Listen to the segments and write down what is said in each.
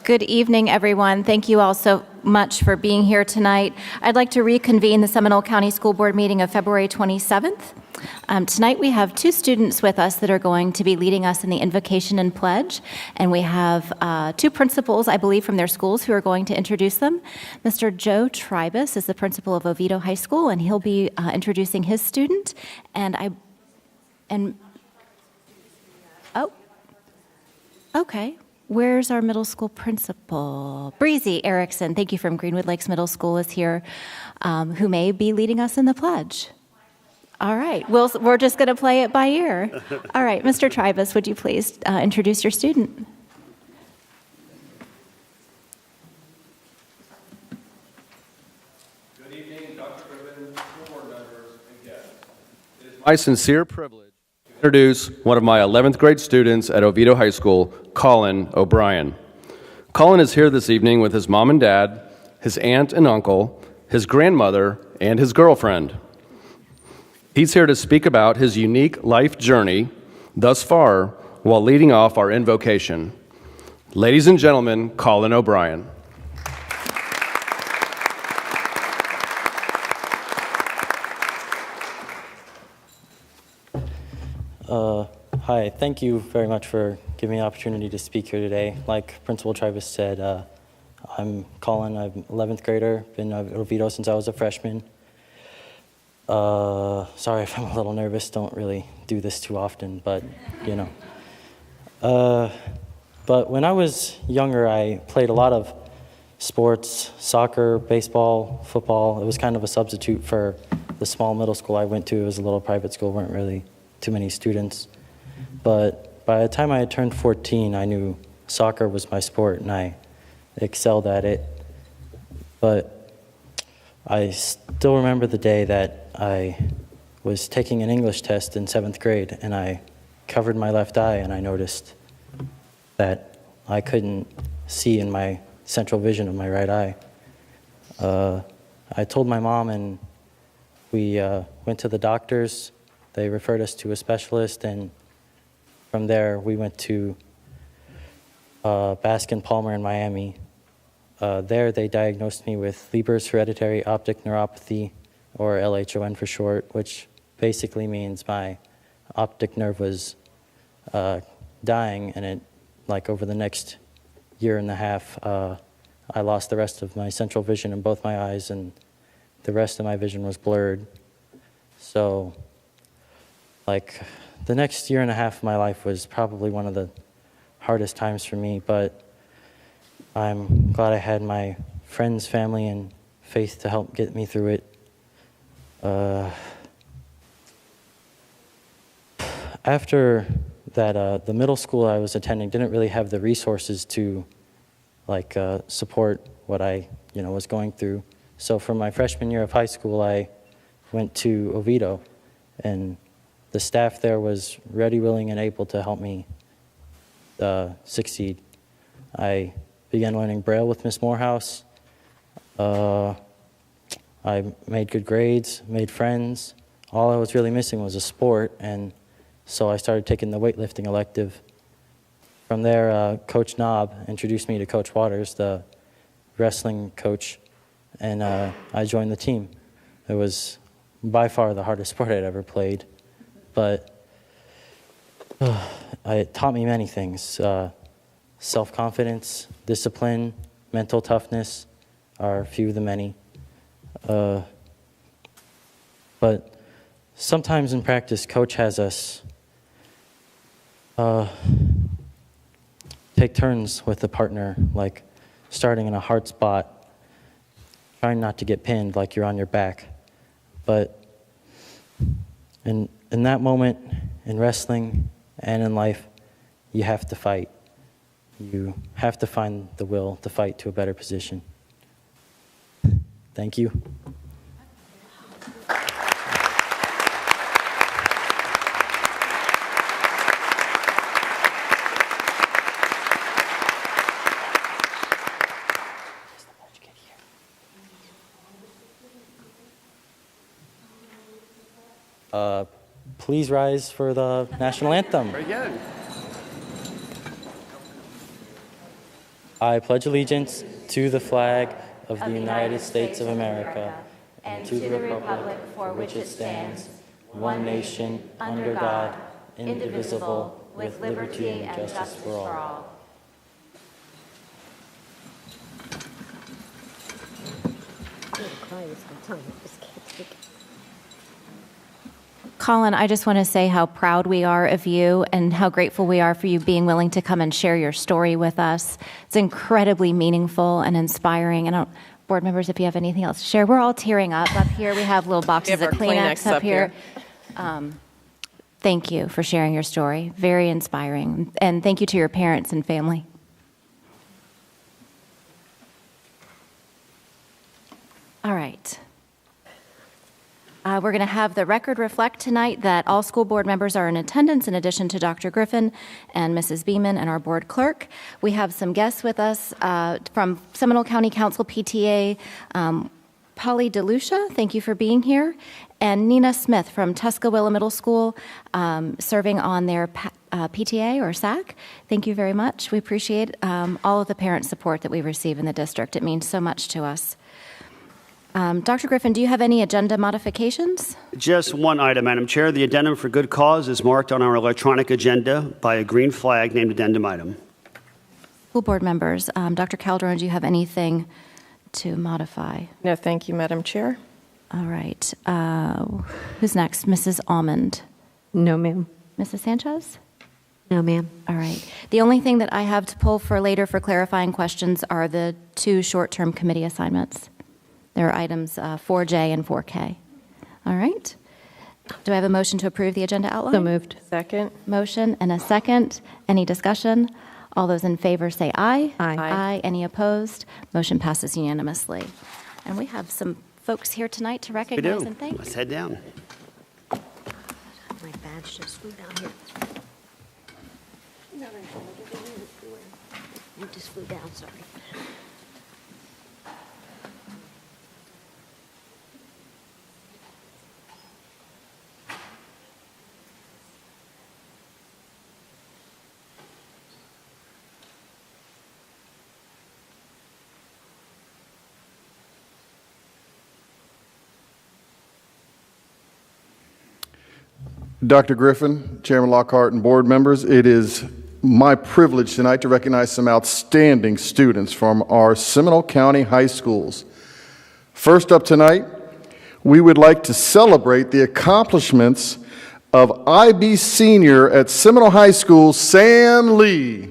Good evening, everyone. Thank you all so much for being here tonight. I'd like to reconvene the Seminole County School Board meeting of February 27th. Tonight we have two students with us that are going to be leading us in the invocation and pledge, and we have two principals, I believe, from their schools who are going to introduce them. Mr. Joe Tribus is the principal of Oviedo High School, and he'll be introducing his student. Okay. Where's our middle school principal? Breezy Erickson, thank you, from Greenwood Lakes Middle School is here, who may be leading us in the pledge. All right, we're just going to play it by ear. All right, Mr. Tribus, would you please introduce your student? Good evening, Dr. Griffin, school board members, and guests. It is my sincere privilege to introduce one of my 11th grade students at Oviedo High School, Colin OBrien. Colin is here this evening with his mom and dad, his aunt and uncle, his grandmother, and his girlfriend. He's here to speak about his unique life journey thus far while leading off our invocation. Ladies and gentlemen, Colin OBrien. Hi, thank you very much for giving me the opportunity to speak here today. Like Principal Tribus said, I'm Colin, I'm an 11th grader, been at Oviedo since I was a freshman. Sorry if I'm a little nervous, don't really do this too often, but you know. But when I was younger, I played a lot of sports, soccer, baseball, football. It was kind of a substitute for the small middle school I went to. It was a little private school, weren't really too many students. But by the time I had turned 14, I knew soccer was my sport and I excelled at it. But I still remember the day that I was taking an English test in 7th grade and I covered my left eye and I noticed that I couldn't see in my central vision of my right eye. I told my mom and we went to the doctors. They referred us to a specialist, and from there we went to Baskin Palmer in Miami. There they diagnosed me with Leber's hereditary optic neuropathy, or LHON for short, which basically means my optic nerve was dying, and it, like over the next year and a half, I lost the rest of my central vision in both my eyes, and the rest of my vision was blurred. So, like, the next year and a half of my life was probably one of the hardest times for me, but I'm glad I had my friends, family, and faith to help get me through it. After that, the middle school I was attending didn't really have the resources to support what I was going through. So for my freshman year of high school, I went to Oviedo, and the staff there was ready, willing, and able to help me succeed. I began learning Braille with Miss Morehouse. I made good grades, made friends. All I was really missing was a sport, and so I started taking the weightlifting elective. From there, Coach Knob introduced me to Coach Waters, the wrestling coach, and I joined the team. It was by far the hardest sport I'd ever played, but it taught me many things. Self-confidence, discipline, mental toughness are a few of the many. But sometimes in practice, Coach has us take turns with the partner, like starting in a hard spot, trying not to get pinned like you're on your back. But in that moment, in wrestling and in life, you have to fight. You have to find the will to fight to a better position. Thank you. Please rise for the national anthem. Very good. I pledge allegiance to the flag of the United States of America and to the republic for which it stands, one nation, under God, indivisible, with liberty and justice for all. Colin, I just want to say how proud we are of you and how grateful we are for you being willing to come and share your story with us. It's incredibly meaningful and inspiring. And board members, if you have anything else to share, we're all tearing up here. We have little boxes of Kleenex up here. Thank you for sharing your story. Very inspiring. And thank you to your parents and family. All right. We're going to have the record reflect tonight that all school board members are in attendance in addition to Dr. Griffin and Mrs. Beeman and our board clerk. We have some guests with us from Seminole County Council PTA, Polly DeLucia, thank you for being here, and Nina Smith from Tuscaloosa Middle School, serving on their PTA or SAC. Thank you very much. We appreciate all of the parent support that we receive in the district. It means so much to us. Dr. Griffin, do you have any agenda modifications? Just one item, Madam Chair. The addendum for good cause is marked on our electronic agenda by a green flag named addendum item. School board members, Dr. Calderon, do you have anything to modify? No, thank you, Madam Chair. All right. Who's next? Mrs. Almond. No, ma'am. Mrs. Sanchez? No, ma'am. All right. The only thing that I have to pull for later for clarifying questions are the two short-term committee assignments. There are items 4J and 4K. All right. Do I have a motion to approve the agenda outline? So moved. Second. Motion and a second. Any discussion? All those in favor say aye. Aye. Aye. Any opposed? Motion passes unanimously. And we have some folks here tonight to We recognize do. and thank. Let's head down. My badge just flew down here. It just flew down, sorry. Dr. Griffin, Chairman Lockhart, and board members, it is my privilege tonight to recognize some outstanding students from our Seminole County high schools. First up tonight, we would like to celebrate the accomplishments of IB senior at Seminole High School, Sam Lee.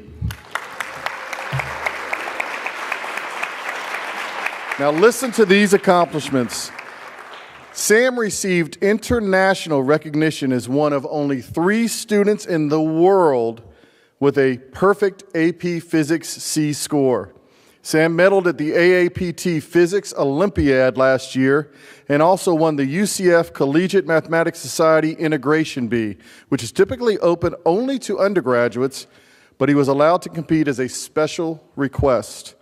Now listen to these accomplishments. Sam received international recognition as one of only 3 students in the world with a perfect AP Physics C score. Sam medaled at the AAPT Physics Olympiad last year and also won the UCF Collegiate Mathematics Society Integration B, which is typically open only to undergraduates, but he was allowed to compete as a special request.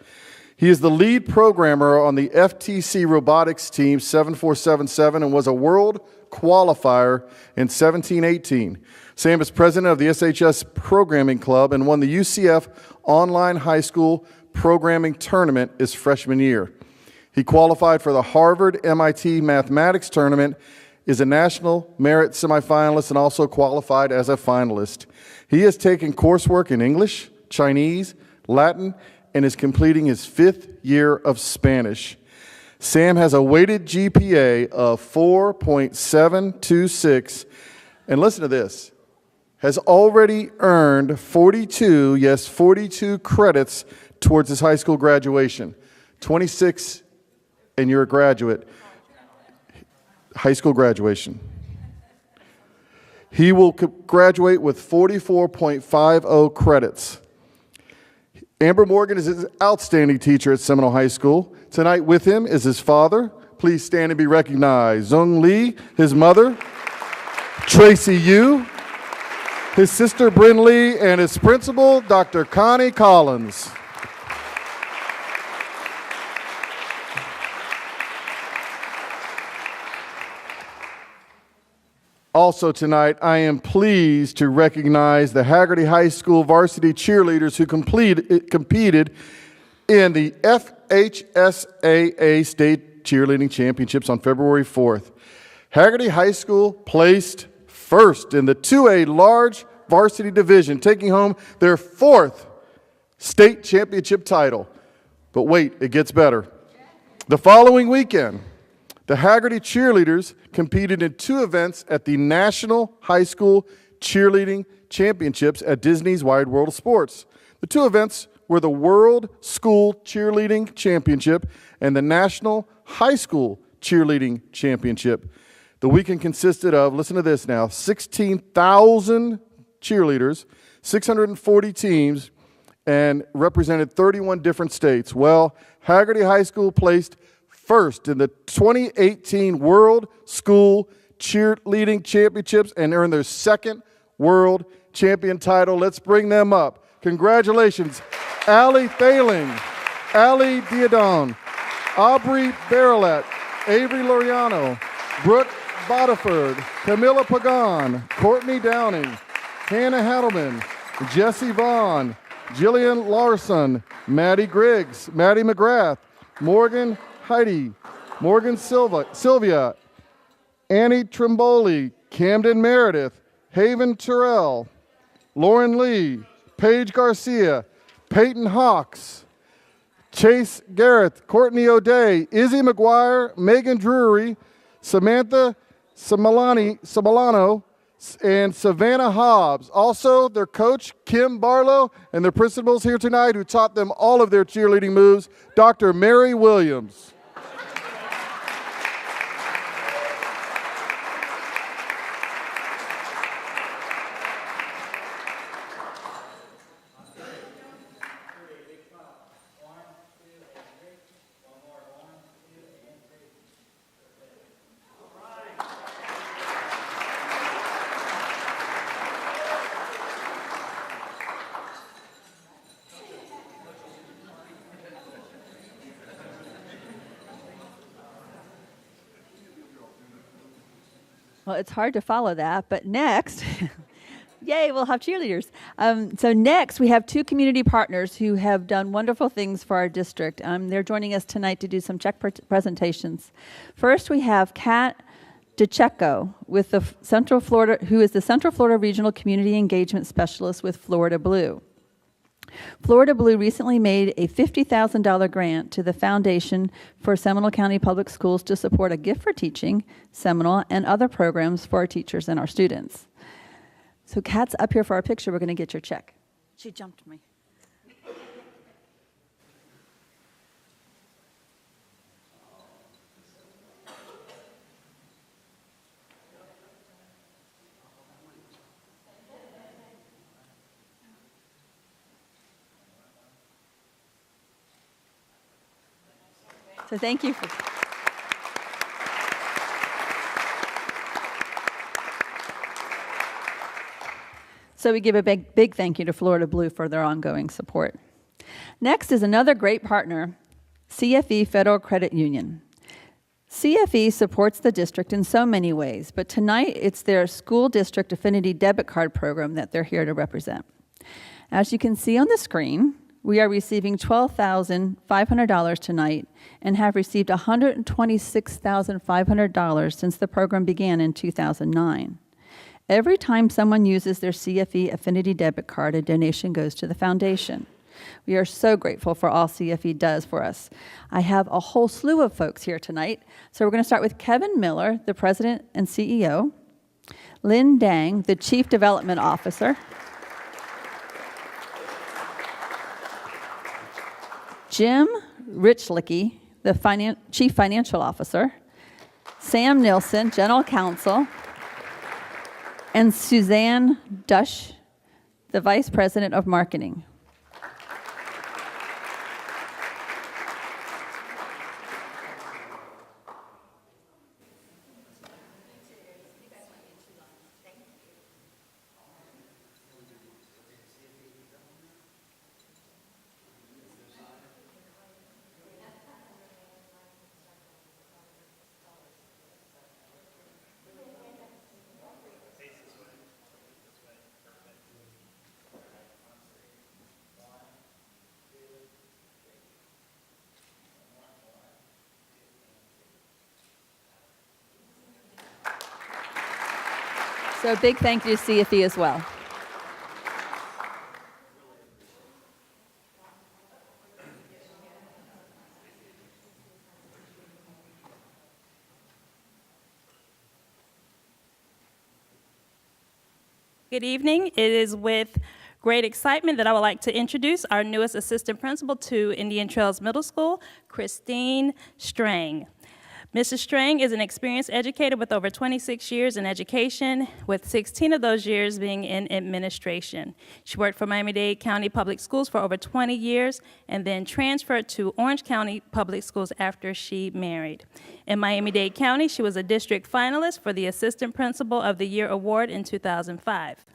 He is the lead programmer on the FTC robotics team 7477 and was a world qualifier in 1718. Sam is president of the SHS Programming Club and won the UCF Online High School Programming Tournament his freshman year. He qualified for the Harvard MIT Mathematics Tournament, is a national merit semifinalist, and also qualified as a finalist. He has taken coursework in English, Chinese, Latin, and is completing his 5th year of Spanish. Sam has a weighted GPA of 4.726, and listen to this, has already earned 42 credits towards his high school graduation. 26, and you're a graduate. High school graduation. He will graduate with 44.50 credits. Amber Morgan is an outstanding teacher at Seminole High School. Tonight with him is his father. Please stand and be recognized. Zung Lee, his mother. Tracy Yu, his sister Bryn Lee, and his principal, Dr. Connie Collins. Also tonight, I am pleased to recognize the Hagerty High School varsity cheerleaders who competed in the FHSAA State Cheerleading Championships on February 4th. Hagerty High School placed first in the 2A large varsity division, taking home their 4th state championship title. But wait, it gets better. The following weekend, the Hagerty cheerleaders competed in 2 events at the National High School Cheerleading Championships at Disney's Wide World of Sports. The 2 events were the World School Cheerleading Championship and the National High School Cheerleading Championship. The weekend consisted of, listen to this now, 16,000 cheerleaders, 640 teams, and represented 31 different states. Well, Hagerty High School placed first in the 2018 World School Cheerleading Championships and earned their 2nd World Champion title. Let's bring them up. Congratulations, Allie Thailing, Allie Diadon, Aubrey Barelet, Avery Loriano, Brooke Bodiford, Camilla Pagan, Courtney Downing, Hannah Hadelman, Jesse Vaughn, Jillian Larson, Maddie Griggs, Maddie McGrath, Morgan Heidi, Morgan Sylvia, Annie Trimboli, Camden Meredith, Haven Terrell, Lauren Lee, Paige Garcia, Peyton Hawks, Chase Garrett, Courtney O'Day, Izzy McGuire, Megan Drury, Samantha Samalano, and Savannah Hobbs. Also, their coach, Kim Barlow, and their principals here tonight who taught them all of their cheerleading moves, Dr. Mary Williams. Well, it's hard to follow that, but next, yay, we'll have cheerleaders. So next, we have 2 community partners who have done wonderful things for our district. They're joining us tonight to do some check presentations. First, we have Kat DeCecco with the Central Florida, who is the Central Florida Regional Community Engagement Specialist with Florida Blue. Florida Blue recently made a $50,000 grant to the Foundation for Seminole County Public Schools to support a gift for teaching, Seminole, and other programs for our teachers and our students. So Kat's up here for our picture. We're going to get your check. She jumped me. So thank you. So we give a big thank you to Florida Blue for their ongoing support. Next is another great partner, CFE Federal Credit Union. CFE supports the district in so many ways, but tonight it's their school district affinity debit card program that they're here to represent. As you can see on the screen, we are receiving $12,500 tonight and have received $126,500 since the program began in 2009. Every time someone uses their CFE Affinity debit card, a donation goes to the foundation. We are so grateful for all CFE does for us. I have a whole slew of folks here tonight. So we're going to start with Kevin Miller, the president and CEO, Lynn Dang, the chief development officer, Jim Richlicki, the chief financial officer, Sam Nilsson, general counsel, and Suzanne Dush, the vice president of marketing. So a big thank you to CFE as well. Good evening. It is with great excitement that I would like to introduce our newest assistant principal to Indian Trails Middle School, Christine Strang. Mrs. Strang is an experienced educator with over 26 years in education, with 16 of those years being in administration. She worked for Miami-Dade County Public Schools for over 20 years and then transferred to Orange County Public Schools after she married. In Miami-Dade County, she was a district finalist for the Assistant Principal of the Year Award in 2005.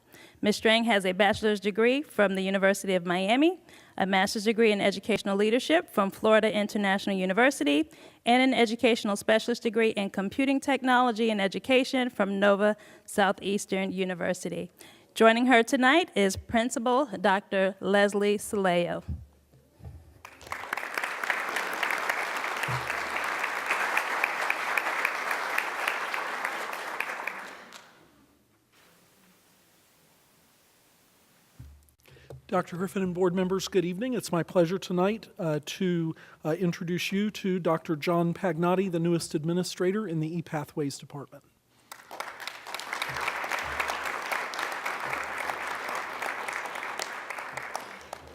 Ms. Strang has a bachelor's degree from the University of Miami, a master's degree in educational leadership from Florida International University, and an educational specialist degree in computing technology and education from Nova Southeastern University. Joining her tonight is Principal Dr. Leslie Saleo. Dr. Griffin and board members, good evening. It's my pleasure tonight to introduce you to Dr. John Pagnotta, the newest administrator in the ePathways Department.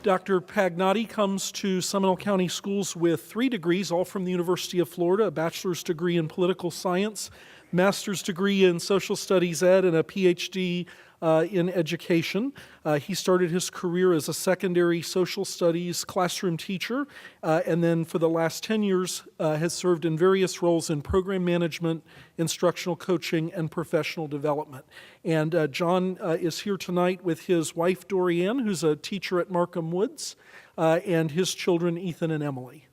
Dr. Pagnotta comes to Seminole County Schools with 3 degrees, all from the University of Florida, a bachelor's degree in political science, master's degree in social studies ed, and a PhD in education. He started his career as a secondary social studies classroom teacher, and then for the last 10 years has served in various roles in program management, instructional coaching, and professional development. And John is here tonight with his wife, Dorianne, who's a teacher at Markham Woods, and his children, Ethan and Emily.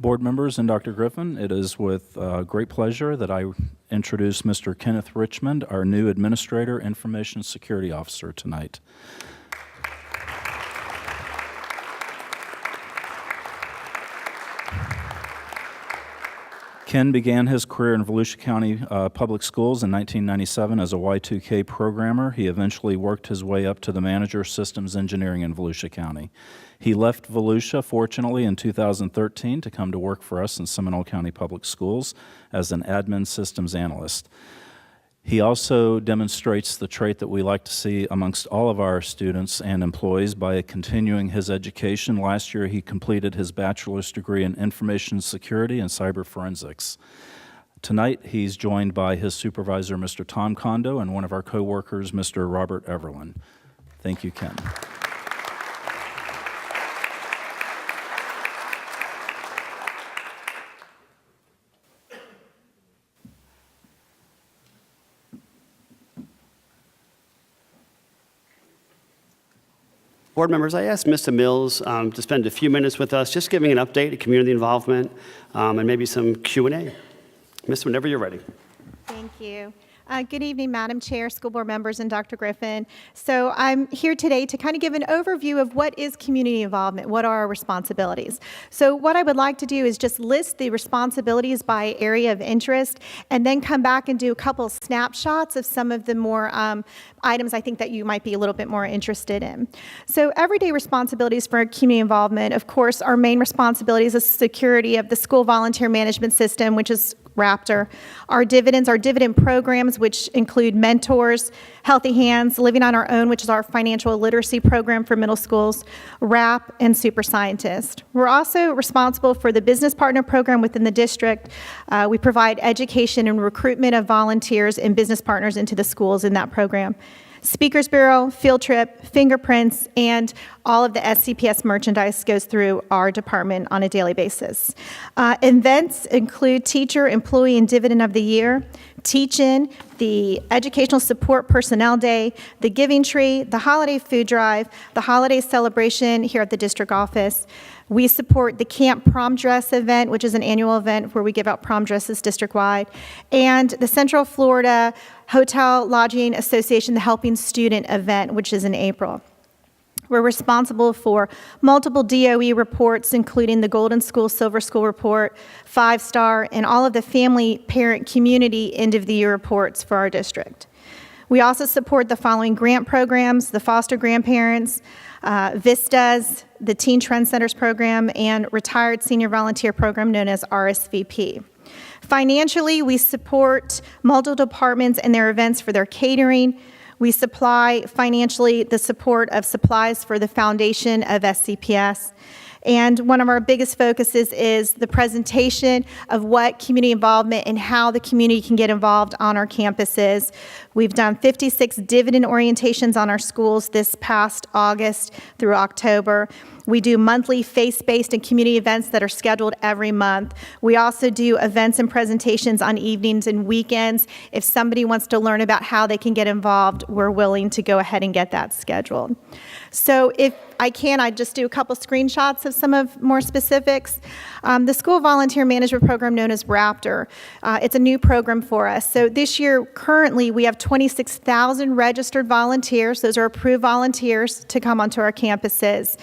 Board members and Dr. Griffin, it is with great pleasure that I introduce Mr. Kenneth Richmond, our new Administrator, Information Security Officer tonight. Ken began his career in Volusia County Public Schools in 1997 as a Y2K programmer. He eventually worked his way up to the manager of systems engineering in Volusia County. He left Volusia, fortunately, in 2013 to come to work for us in Seminole County Public Schools as an admin systems analyst. He also demonstrates the trait that we like to see amongst all of our students and employees by continuing his education. Last year, he completed his bachelor's degree in information security and cyber forensics. Tonight, he's joined by his supervisor, Mr. Tom Kondo, and one of our co-workers, Mr. Robert Everlin. Thank you, Ken. Board members, I asked Mr. Mills to spend a few minutes with us, just giving an update of community involvement and maybe some Q&A. Miss, whenever you're ready. Thank you. Good evening, Madam Chair, school board members, and Dr. Griffin. So I'm here today to kind of give an overview of what is community involvement, what are our responsibilities. So what I would like to do is just list the responsibilities by area of interest and then come back and do a couple of snapshots of some of the more items I think that you might be a little bit more interested in. So everyday responsibilities for community involvement, of course, our main responsibility is the security of the school volunteer management system, which is Raptor. Our dividend programs, which include Mentors, Healthy Hands, Living on Our Own, which is our financial literacy program for middle schools, RAP, and Super Scientist. We're also responsible for the business partner program within the district. We provide education and recruitment of volunteers and business partners into the schools in that program. Speakers Bureau, Field Trip, Fingerprints, and all of the SCPS merchandise goes through our department on a daily basis. Events include Teacher, Employee, and Dividend of the Year, Teach-In, the Educational Support Personnel Day, the Giving Tree, the Holiday Food Drive, the Holiday Celebration here at the district office. We support the Camp Prom Dress event, which is an annual event where we give out prom dresses district-wide, and the Central Florida Hotel Lodging Association, the Helping Student event, which is in April. We're responsible for multiple DOE reports, including the Golden School, Silver School report, 5-star, and all of the family, parent, community end-of-the-year reports for our district. We also support the following grant programs: the Foster Grandparents, Vistas, the Teen Trend Centers program, and Retired Senior Volunteer program known as RSVP. Financially, we support multiple departments and their events for their catering. We supply financially the support of supplies for the foundation of SCPS. And one of our biggest focuses is the presentation of what community involvement and how the community can get involved on our campuses. We've done 56 dividend orientations on our schools this past August through October. We do monthly face-based and community events that are scheduled every month. We also do events and presentations on evenings and weekends. If somebody wants to learn about how they can get involved, we're willing to go ahead and get that scheduled. So if I can, I'd just do a couple screenshots of some of more specifics. The School Volunteer Management Program known as Raptor. It's a new program for us. So this year, currently, we have 26,000 registered volunteers. Those are approved volunteers to come onto our campuses.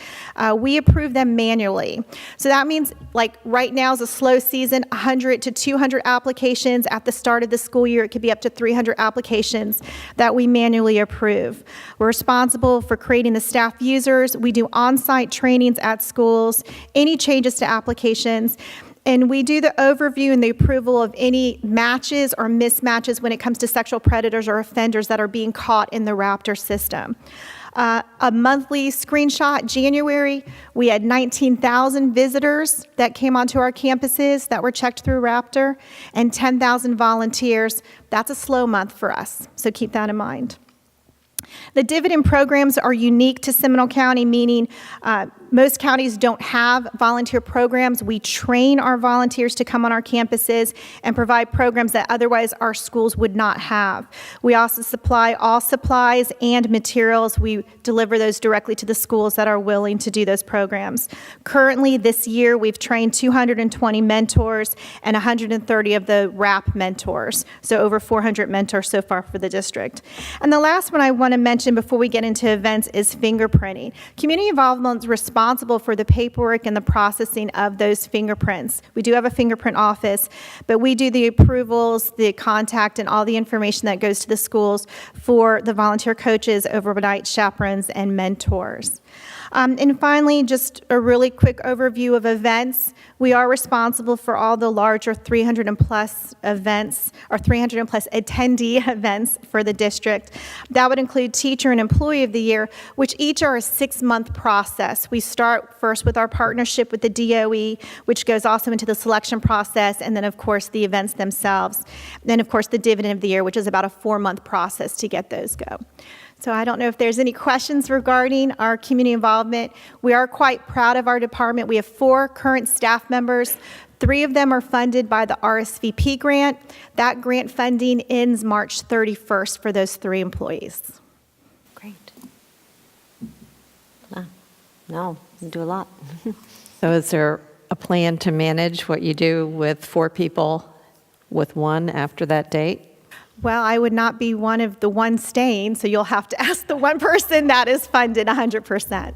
We approve them manually. So that means, like right now is a slow season, 100 to 200 applications. At the start of the school year, it could be up to 300 applications that we manually approve. We're responsible for creating the staff users. We do on-site trainings at schools, any changes to applications, and we do the overview and the approval of any matches or mismatches when it comes to sexual predators or offenders that are being caught in the Raptor system. A monthly screenshot, January, we had 19,000 visitors that came onto our campuses that were checked through Raptor, and 10,000 volunteers. That's a slow month for us, so keep that in mind. The dividend programs are unique to Seminole County, meaning most counties don't have volunteer programs. We train our volunteers to come on our campuses and provide programs that otherwise our schools would not have. We also supply all supplies and materials. We deliver those directly to the schools that are willing to do those programs. Currently, this year, we've trained 220 mentors and 130 of the RAP mentors, so over 400 mentors so far for the district. And the last one I want to mention before we get into events is fingerprinting. Community involvement is responsible for the paperwork and the processing of those fingerprints. We do have a fingerprint office, but we do the approvals, the contact, and all the information that goes to the schools for the volunteer coaches, overnight chaperones, and mentors. And finally, just a really quick overview of events. We are responsible for all the larger 300 and plus events, or 300 and plus attendee events for the district. That would include Teacher and Employee of the Year, which each are a 6-month process. We start first with our partnership with the DOE, which goes also into the selection process, and then of course the events themselves. Then of course the Dividend of the Year, which is about a 4-month process to get those go. So I don't know if there's any questions regarding our community involvement. We are quite proud of our department. We have 4 current staff members. 3 of them are funded by the RSVP grant. That grant funding ends March 31st for those 3 employees. Great. No, you do a lot. So is there a plan to manage what you do with 4 people with 1 after that date? Well, I would not be one of the ones staying, so you'll have to ask the one person that is funded 100%.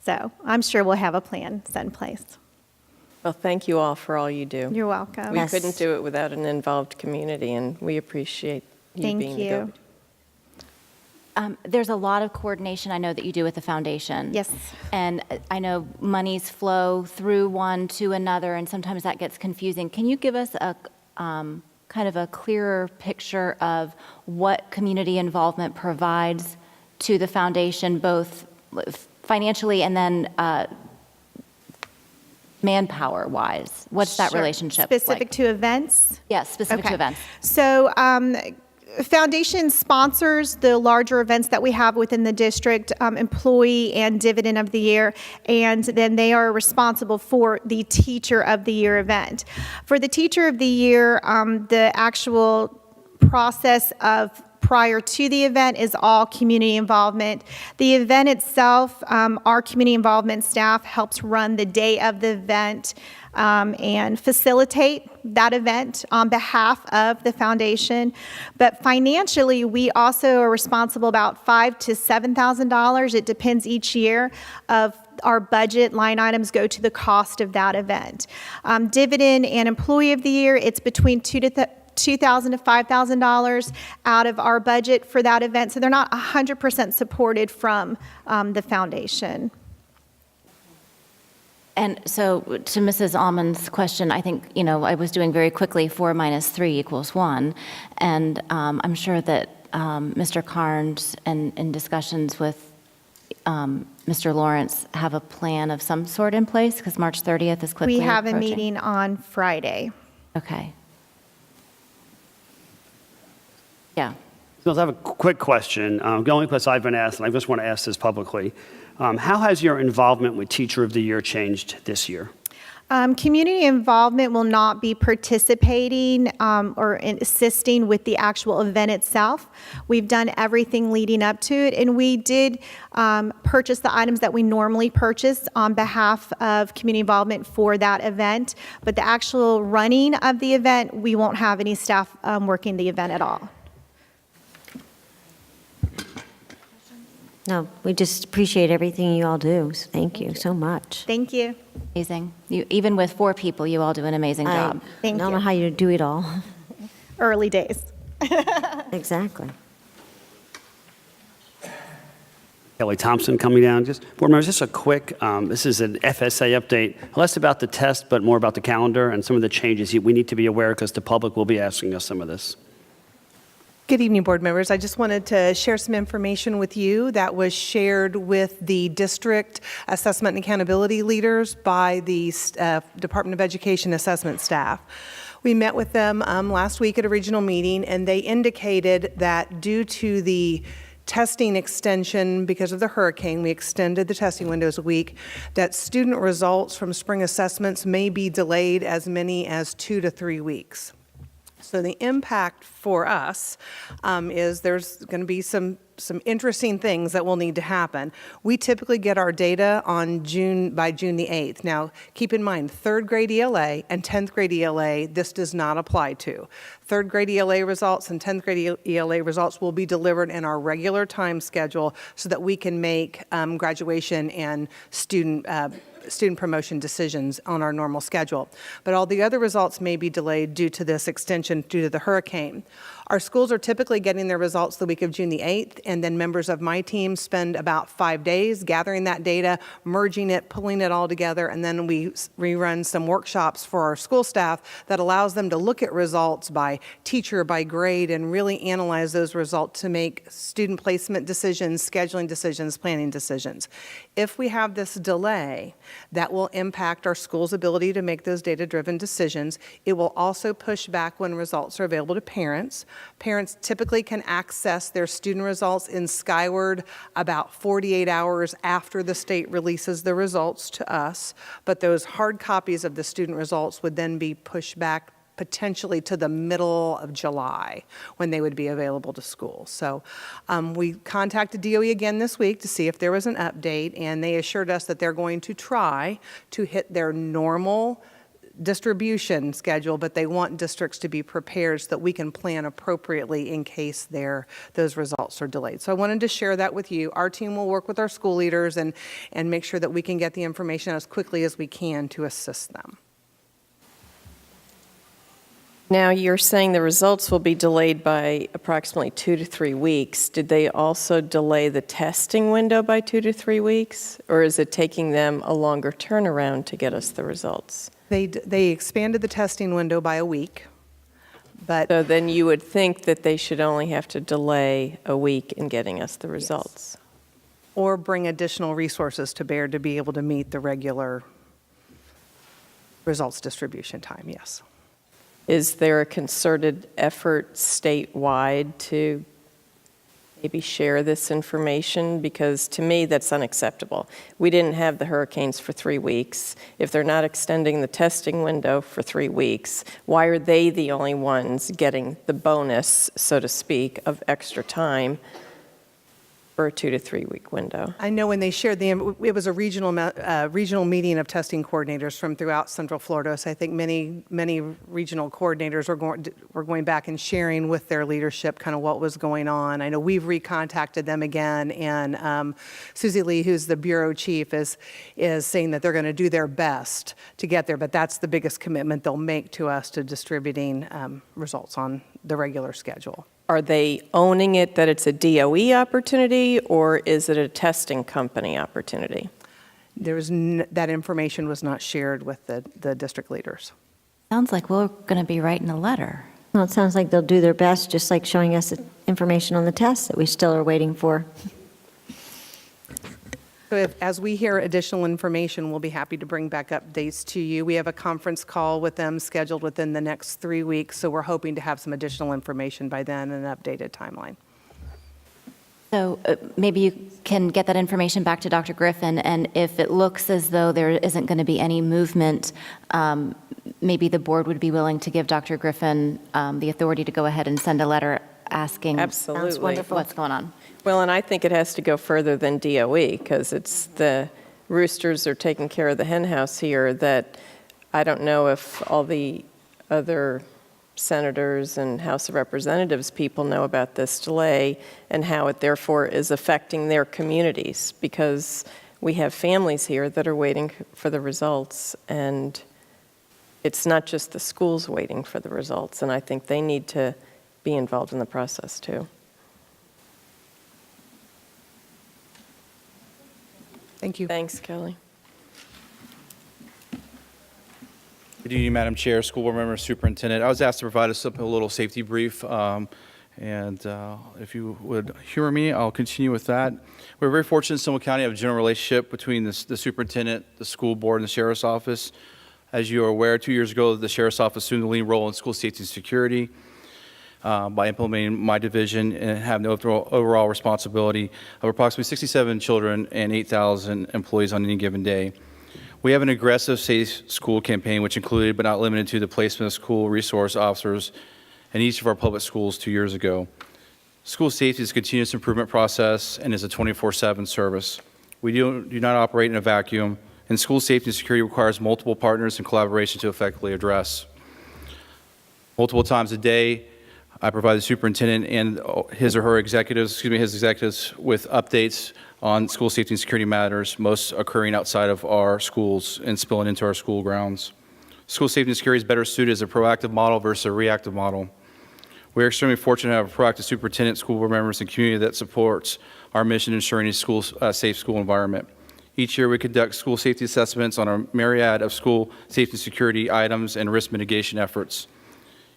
So I'm sure we'll have a plan set in place. Well, thank you all for all you do. You're welcome. We couldn't do it without an involved community, and we appreciate you being the go-between. There's a lot of coordination I know that you do with the foundation. Yes. And I know monies flow through one to another, and sometimes that gets confusing. Can you give us kind of a clearer picture of what community involvement provides to the foundation, both financially and then manpower-wise? What's that Sure. relationship Specific like? to events? Yes, specific to events. So Foundation sponsors the larger events that we have within the district, Employee and Dividend of the Year, and then they are responsible for the Teacher of the Year event. For the Teacher of the Year, the actual process of prior to the event is all community involvement. The event itself, our community involvement staff helps run the day of the event and facilitate that event on behalf of the foundation. But financially, we also are responsible about $5,000 to $7,000. It depends each year of our budget line items go to the cost of that event. Dividend and Employee of the Year, it's between $2,000 to $5,000 out of our budget for that event. So they're not 100% supported from the foundation. And so to Mrs. Almond's question, I think, I was doing very quickly 4 minus 3 equals 1. And I'm sure that Mr. Carnes in discussions with Mr. Lawrence have a plan of some sort in place because March 30th is quickly We have approaching. a meeting on Friday. Okay. Yeah. So I have a quick question. The only question I've been asked, and I just want to ask this publicly. How has your involvement with Teacher of the Year changed this year? Community involvement will not be participating or assisting with the actual event itself. We've done everything leading up to it, and we did purchase the items that we normally purchase on behalf of community involvement for that event. But the actual running of the event, we won't have any staff working the event at all. No, we just appreciate everything you all do. So thank you so much. Thank you. Amazing. Even with 4 people, you all do an amazing job. I don't know how you do it all. Early days. Exactly. Kelly Thompson coming down. Just board members, just a quick, this is an FSA update, less about the test, but more about the calendar and some of the changes we need to be aware because the public will be asking us some of this. Good evening, board members. I just wanted to share some information with you that was shared with the district assessment and accountability leaders by the Department of Education assessment staff. We met with them last week at a regional meeting, and they indicated that due to the testing extension because of the hurricane, we extended the testing windows a week, that student results from spring assessments may be delayed as many as 2 to 3 weeks. So the impact for us is there's going to be some interesting things that will need to happen. We typically get our data on by June the 8th. Now, keep in mind, 3rd grade ELA and 10th grade ELA, this does not apply to. 3rd grade ELA results and 10th grade ELA results will be delivered in our regular time schedule so that we can make graduation and student promotion decisions on our normal schedule. But all the other results may be delayed due to this extension due to the hurricane. Our schools are typically getting their results the week of June the 8th, and then members of my team spend about 5 days gathering that data, merging it, pulling it all together, and then we rerun some workshops for our school staff that allows them to look at results by teacher, by grade, and really analyze those results to make student placement decisions, scheduling decisions, planning decisions. If we have this delay, that will impact our school's ability to make those data-driven decisions. It will also push back when results are available to parents. Parents typically can access their student results in Skyward about 48 hours after the state releases the results to us, but those hard copies of the student results would then be pushed back potentially to the middle of July when they would be available to school. So we contacted DOE again this week to see if there was an update, and they assured us that they're going to try to hit their normal distribution schedule, but they want districts to be prepared so that we can plan appropriately in case those results are delayed. So I wanted to share that with you. Our team will work with our school leaders and make sure that we can get the information as quickly as we can to assist them. Now, you're saying the results will be delayed by approximately 2 to 3 weeks. Did they also delay the testing window by 2 to 3 weeks, or is it taking them a longer turnaround to get us the results? They expanded the testing window by a week. But So then you would think that they should only have to delay a week in getting us the results. or bring additional resources to bear to be able to meet the regular results distribution time, yes. Is there a concerted effort statewide to maybe share this information? Because to me, that's unacceptable. We didn't have the hurricanes for 3 weeks. If they're not extending the testing window for 3 weeks, why are they the only ones getting the bonus, so to speak, of extra time for a 2 to 3 week window? I know when they shared it was a regional meeting of testing coordinators from throughout Central Florida. So I think many regional coordinators were going back and sharing with their leadership kind of what was going on. I know we've recontacted them again, and Susie Lee, who's the bureau chief, is saying that they're going to do their best to get there. But that's the biggest commitment they'll make to us to distributing results on the regular schedule. Are they owning it that it's a DOE opportunity, or is it a testing company opportunity? There was that information was not shared with the district leaders. Sounds like we're going to be writing a letter. Well, it sounds like they'll do their best, just like showing us information on the tests that we still are waiting for. So as we hear additional information, we'll be happy to bring back updates to you. We have a conference call with them scheduled within the next 3 weeks, so we're hoping to have some additional information by then and an updated timeline. So maybe you can get that information back to Dr. Griffin, and if it looks as though there isn't going to be any movement, maybe the board would be willing to give Dr. Griffin the authority to go ahead and send a letter asking Absolutely. what's going on. Well, and I think it has to go further than DOE, because it's the roosters are taking care of the hen house here, that I don't know if all the other senators and House of Representatives people know about this delay and how it therefore is affecting their communities, because we have families here that are waiting for the results, and it's not just the schools waiting for the results, and I think they need to be involved in the process too. Thank you. Thanks, Kelly. Good evening, Madam Chair, School Board Member, Superintendent. I was asked to provide a little safety brief, and if you would humor me, I'll continue with that. We're very fortunate in Seminole County to have a general relationship between the superintendent, the school board, and the sheriff's office. As you are aware, 2 years ago, the sheriff's office assumed the lead role in school safety and security by implementing my division and having the overall responsibility of approximately 67 children and 8,000 employees on any given day. We have an aggressive Safe School campaign, which included but not limited to the placement of school resource officers in each of our public schools 2 years ago. School safety is a continuous improvement process and is a 24/7 service. We do not operate in a vacuum, and school safety and security requires multiple partners and collaboration to effectively address. Multiple times a day, I provide the superintendent and his executives with updates on school safety and security matters, most occurring outside of our schools and spilling into our school grounds. School safety and security is better suited as a proactive model versus a reactive model. We are extremely fortunate to have a proactive superintendent, school board members, and community that supports our mission of ensuring a safe school environment. Each year we conduct school safety assessments on a myriad of school safety and security items and risk mitigation efforts.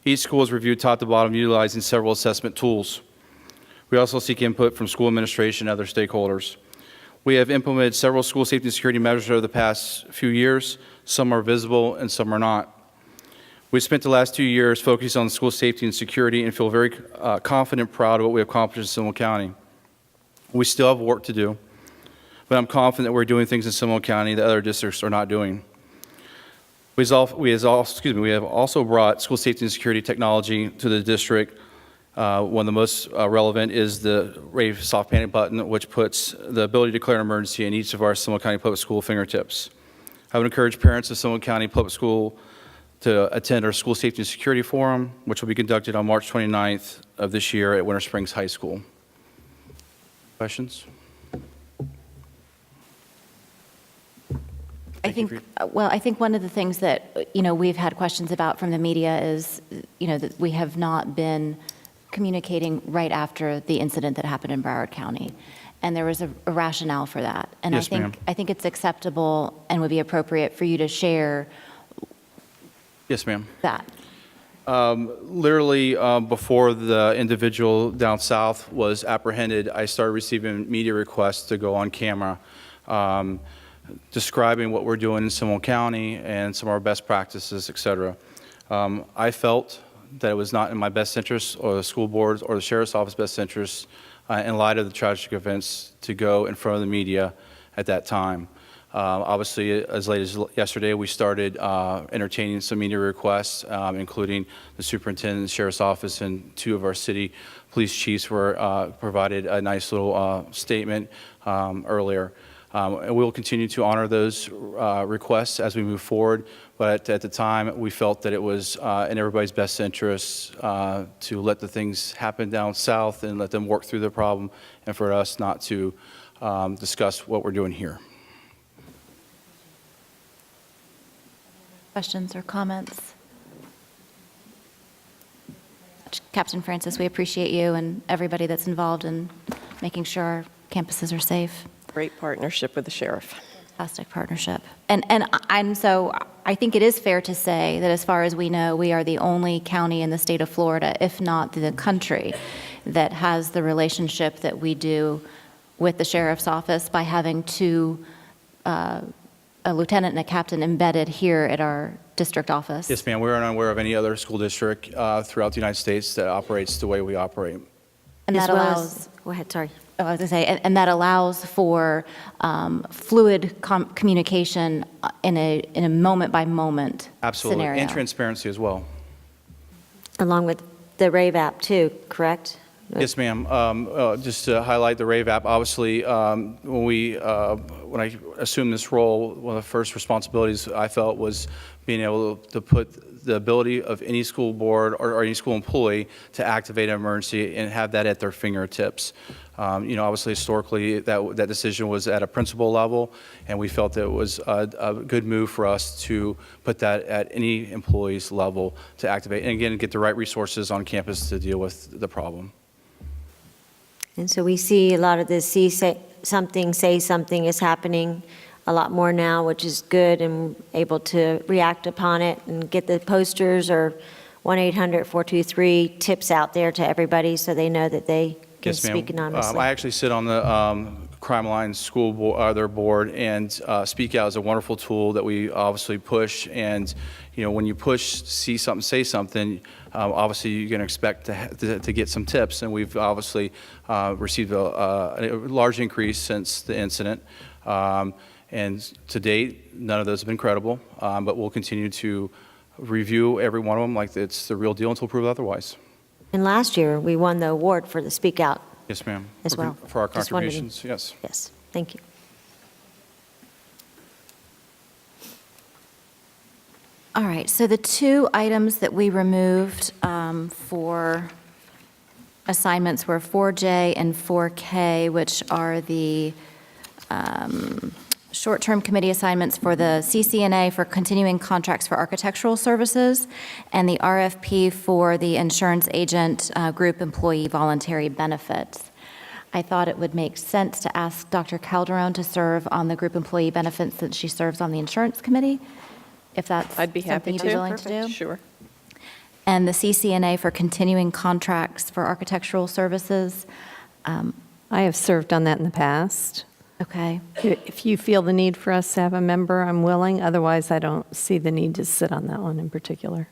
Each school is reviewed top to bottom utilizing several assessment tools. We also seek input from school administration and other stakeholders. We have implemented several school safety and security measures over the past few years. Some are visible and some are not. We spent the last 2 years focused on school safety and security and feel very confident and proud of what we have accomplished in Seminole County. We still have work to do, but I'm confident that we're doing things in Seminole County that other districts are not doing. We have also brought school safety and security technology to the district. One of the most relevant is the Rave Soft Panic Button, which puts the ability to declare an emergency in each of our Seminole County Public School fingertips. I would encourage parents of Seminole County Public School to attend our School Safety and Security Forum, which will be conducted on March 29th of this year at Winter Springs High School. Questions? I think one of the things that, we've had questions about from the media is, that we have not been communicating right after the incident that happened in Broward County. And there was a rationale for that. And Yes, ma'am. I think it's acceptable and would be appropriate for you to share Yes, ma'am. that. Literally, before the individual down south was apprehended, I started receiving media requests to go on camera, describing what we're doing in Seminole County and some of our best practices, et cetera. I felt that it was not in my best interest or the school board's or the sheriff's office best interest in light of the tragic events to go in front of the media at that time. Obviously, as late as yesterday, we started entertaining some media requests, including the superintendent, the sheriff's office, and 2 of our city police chiefs were provided a nice little statement earlier. And we'll continue to honor those requests as we move forward. But at the time, we felt that it was in everybody's best interest to let the things happen down south and let them work through the problem, and for us not to discuss what we're doing here. Questions or comments? Captain Francis, we appreciate you and everybody that's involved in making sure our campuses are safe. Great partnership with the sheriff. Fantastic partnership. And so I think it is fair to say that as far as we know, we are the only county in the state of Florida, if not the country, that has the relationship that we do with the sheriff's office by having 2 a lieutenant and a captain embedded here at our district office. Yes, ma'am. We're unaware of any other school district throughout the United States that operates the way we operate. And that allows, go ahead, sorry. I was going to say, and that allows for fluid communication in a moment by moment Absolutely. scenario. And transparency as well. Along with the RAVE app too, correct? Yes, ma'am. Just to highlight the RAVE app, obviously, when I assumed this role, one of the first responsibilities I felt was being able to put the ability of any school board or any school employee to activate an emergency and have that at their fingertips. Obviously, historically, that decision was at a principal level, and we felt that it was a good move for us to put that at any employee's level to activate, and again, get the right resources on campus to deal with the problem. And so we see a lot of the say something is happening a lot more now, which is good, and able to react upon it and get the posters or 1-800-423 tips out there to everybody so they know that they can speak anonymously. I actually sit on the Crime Line school board, their board, and Speak Out is a wonderful tool that we obviously push. And when you push, see something, say something, obviously you're going to expect to get some tips. And we've obviously received a large increase since the incident. And to date, none of those have been credible. But we'll continue to review every one of them like it's the real deal until proved otherwise. And last year, we won the award for the Speak Out. Yes, ma'am. As well. For our Just wondered. contributions, yes. Yes, thank you. All right, so the 2 items that we removed for assignments were 4J and 4K, which are the short-term committee assignments for the CCNA for continuing contracts for architectural services, and the RFP for the insurance agent group employee voluntary benefits. I thought it would make sense to ask Dr. Calderon to serve on the group employee benefits since she serves on the insurance committee, if that's I'd be happy something to. you'd be willing to do. Sure. And the CCNA for continuing contracts for architectural services. I have served on that in the past. Okay. If you feel the need for us to have a member, I'm willing. Otherwise, I don't see the need to sit on that one in particular.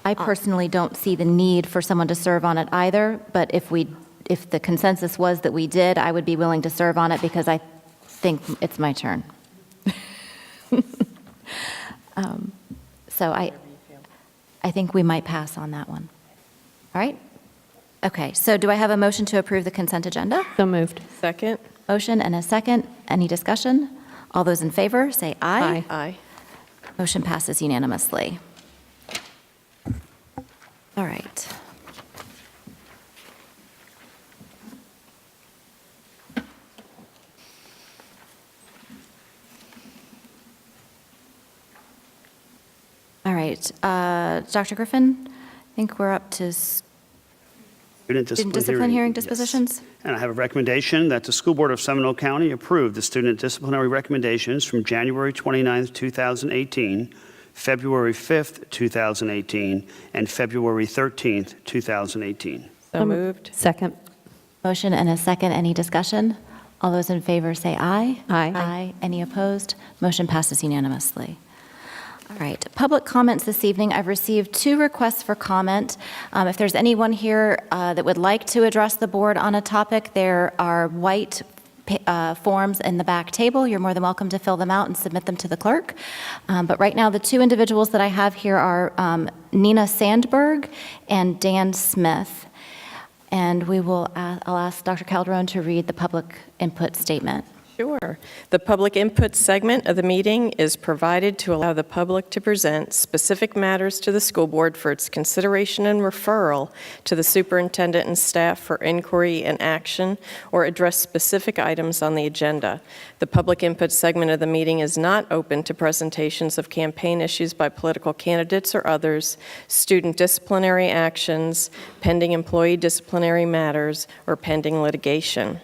I personally don't see the need for someone to serve on it either, but if the consensus was that we did, I would be willing to serve on it because I think it's my turn. So I think we might pass on that one. All right? Okay, so do I have a motion to approve the consent agenda? So moved. Second? Motion and a second. Any discussion? All those in favor, say aye. Aye. Motion passes unanimously. All right. All right, Dr. Griffin, I think we're up to student discipline hearing dispositions. Yes. And I have a recommendation that the School Board of Seminole County approve the student disciplinary recommendations from January 29th, 2018 February 5th, 2018, and February 13th, 2018. So moved. Second. Motion and a second. Any discussion? All those in favor say aye. Aye. Aye. Any opposed? Motion passes unanimously. All right, public comments this evening. I've received 2 requests for comment. If there's anyone here that would like to address the board on a topic, there are white forms in the back table. You're more than welcome to fill them out and submit them to the clerk. But right now, the 2 individuals that I have here are Nina Sandberg and Dan Smith. And I'll ask Dr. Calderon to read the public input statement. Sure. The public input segment of the meeting is provided to allow the public to present specific matters to the school board for its consideration and referral to the superintendent and staff for inquiry and action, or address specific items on the agenda. The public input segment of the meeting is not open to presentations of campaign issues by political candidates or others, student disciplinary actions, pending employee disciplinary matters, or pending litigation.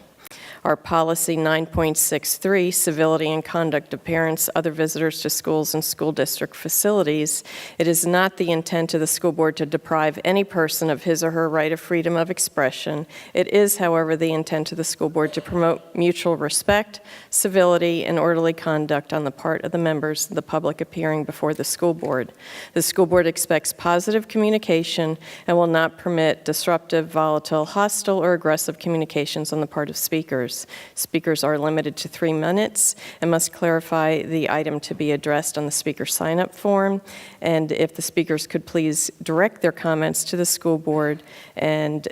Our policy 9.63, civility and conduct of parents, other visitors to schools and school district facilities. It is not the intent of the school board to deprive any person of his or her right of freedom of expression. It is, however, the intent of the school board to promote mutual respect, civility, and orderly conduct on the part of the members of the public appearing before the school board. The school board expects positive communication and will not permit disruptive, volatile, hostile, or aggressive communications on the part of speakers. Speakers are limited to 3 minutes and must clarify the item to be addressed on the speaker sign-up form. And if the speakers could please direct their comments to the school board and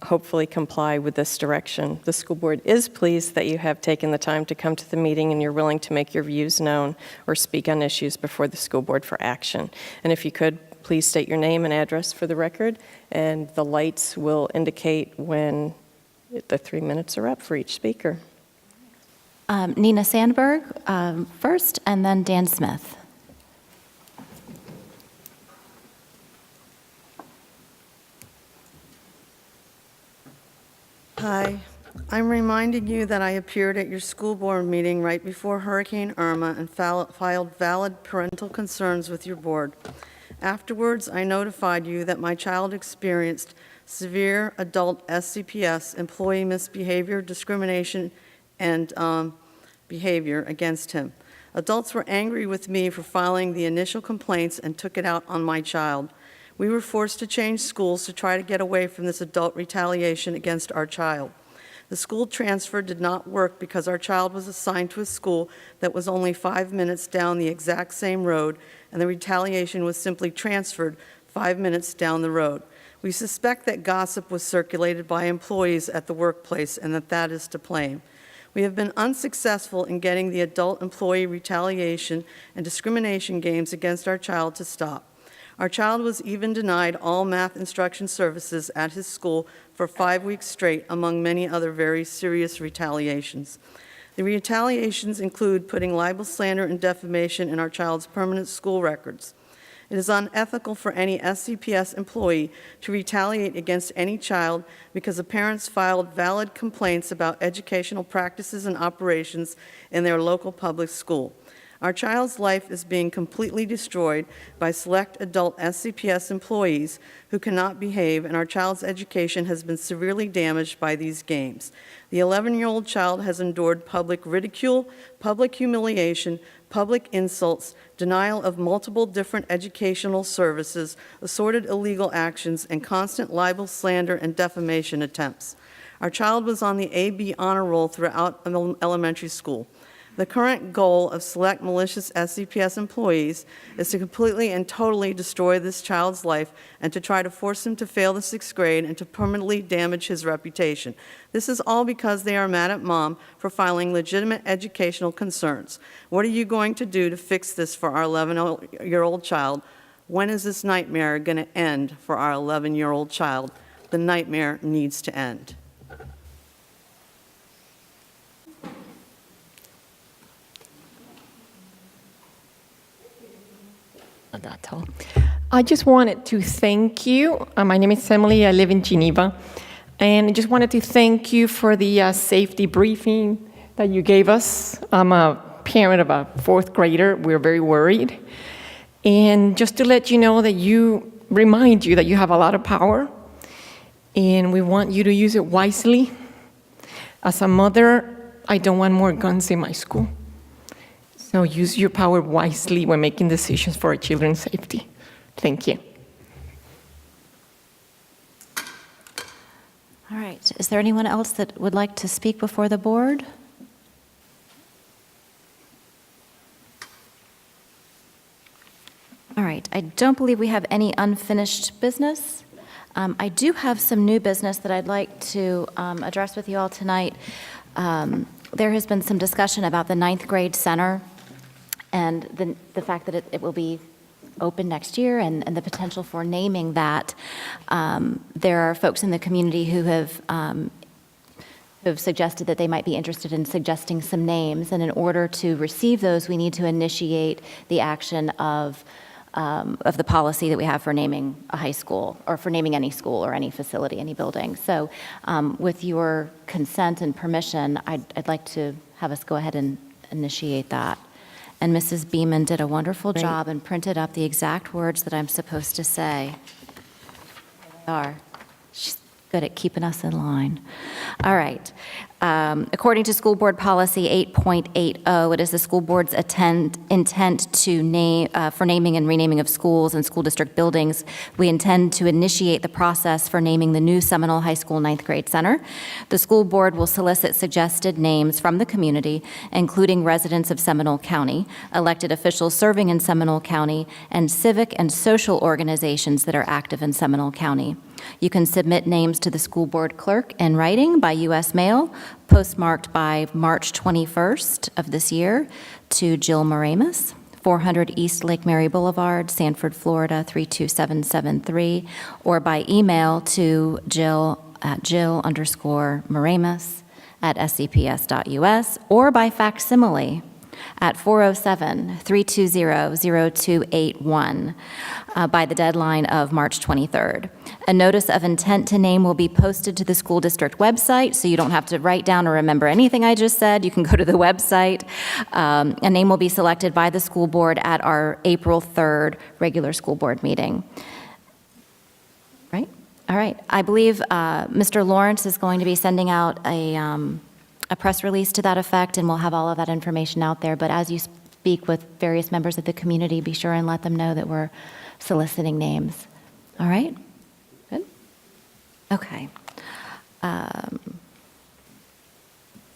hopefully comply with this direction. The school board is pleased that you have taken the time to come to the meeting and you're willing to make your views known or speak on issues before the school board for action. And if you could, please state your name and address for the record, and the lights will indicate when the 3 minutes are up for each speaker. Nina Sandberg first, and then Dan Smith. Hi, I'm reminding you that I appeared at your school board meeting right before Hurricane Irma and filed valid parental concerns with your board. Afterwards, I notified you that my child experienced severe adult SCPS, employee misbehavior, discrimination, and behavior against him. Adults were angry with me for filing the initial complaints and took it out on my child. We were forced to change schools to try to get away from this adult retaliation against our child. The school transfer did not work because our child was assigned to a school that was only 5 minutes down the exact same road, and the retaliation was simply transferred 5 minutes down the road. We suspect that gossip was circulated by employees at the workplace and that is to blame. We have been unsuccessful in getting the adult employee retaliation and discrimination games against our child to stop. Our child was even denied all math instruction services at his school for 5 weeks straight, among many other very serious retaliations. The retaliations include putting libel, slander, and defamation in our child's permanent school records. It is unethical for any SCPS employee to retaliate against any child because the parents filed valid complaints about educational practices and operations in their local public school. Our child's life is being completely destroyed by select adult SCPS employees who cannot behave, and our child's education has been severely damaged by these games. The 11-year-old child has endured public ridicule, public humiliation, public insults, denial of multiple different educational services, assorted illegal actions, and constant libel, slander, and defamation attempts. Our child was on the AB honor roll throughout elementary school. The current goal of select malicious SCPS employees is to completely and totally destroy this child's life and to try to force him to fail the 6th grade and to permanently damage his reputation. This is all because they are mad at Mom for filing legitimate educational concerns. What are you going to do to fix this for our 11-year-old child? When is this nightmare going to end for our 11-year-old child? The nightmare needs to end. I just wanted to thank you. My name is Emily. I live in Geneva. And I just wanted to thank you for the safety briefing that you gave us. I'm a parent of a 4th grader. We're very worried. And just to let you know that remind you that you have a lot of power, and we want you to use it wisely. As a mother, I don't want more guns in my school. So use your power wisely when making decisions for our children's safety. Thank you. All right. Is there anyone else that would like to speak before the board? All right. I don't believe we have any unfinished business. I do have some new business that I'd like to address with you all tonight. There has been some discussion about the 9th grade center and the fact that it will be open next year and the potential for naming that. There are folks in the community who have suggested that they might be interested in suggesting some names, and in order to receive those, we need to initiate the action of the policy that we have for naming a high school, or for naming any school or any facility, any building. So with your consent and permission, I'd like to have us go ahead and initiate that. And Mrs. Beeman did a wonderful job and printed up the exact words that I'm supposed to say. There they are. She's good at keeping us in line. All right. According to School Board Policy 8.80, it is the school board's intent to name for naming and renaming of schools and school district buildings. We intend to initiate the process for naming the new Seminole High School 9th grade center. The school board will solicit suggested names from the community, including residents of Seminole County, elected officials serving in Seminole County, and civic and social organizations that are active in Seminole County. You can submit names to the school board clerk in writing by U.S. mail, postmarked by March 21st of this year, to Jill Moramus, 400 East Lake Mary Boulevard, Sanford, Florida 32773, or by email to Jill at Jill_Moramus@scps.us, or by facsimile at 407-320-0281 by the deadline of March 23rd. A notice of intent to name will be posted to the school district website, so you don't have to write down or remember anything I just said. You can go to the website. A name will be selected by the school board at our April 3rd regular school board meeting. Right? All right. I believe Mr. Lawrence is going to be sending out a press release to that effect, and we'll have all of that information out there. But as you speak with various members of the community, be sure and let them know that we're soliciting names. All right? Good? Okay.